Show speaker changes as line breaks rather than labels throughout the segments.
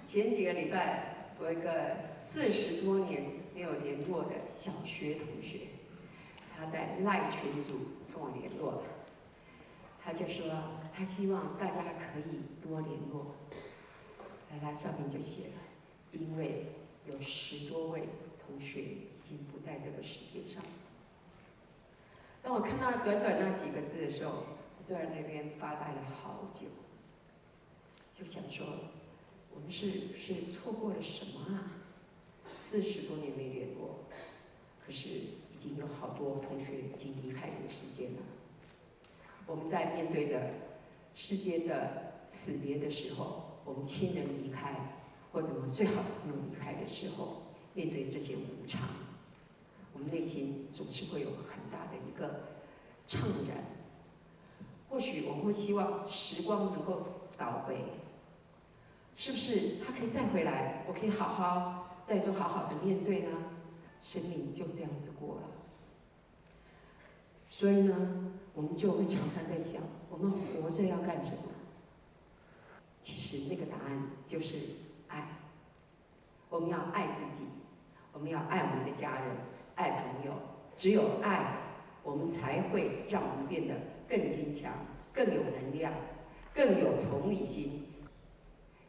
前几个礼拜，我一个40多年没有联络的小学同学，他在赖群组跟我联络了。他就说他希望大家可以多联络。他上面就写了，因为有10多位同学已经不在这个世界上。当我看到短短那几个字的时候，我坐在那边发呆了好久，就想说，我们是错过了什么啊？40多年没联络，可是已经有好多同学已经离开这个世界了。我们在面对着世间的死别的时候，我们亲人离开，或者我们最好的朋友离开的时候，面对这些无常，我们内心总是会有很大的一个怅然。或许我们会希望时光能够倒回，是不是他可以再回来，我可以好好再做好好的面对呢？生命就这样子过了。所以呢，我们就会常常在想，我们活着要干什么？其实那个答案就是爱。我们要爱自己，我们要爱我们的家人，爱朋友。只有爱，我们才会让我们变得更坚强、更有能量、更有同理心。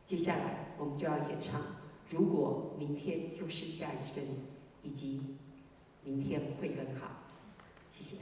接下来我们就要演唱《如果明天就是下一生》，以及明天会更好。谢谢。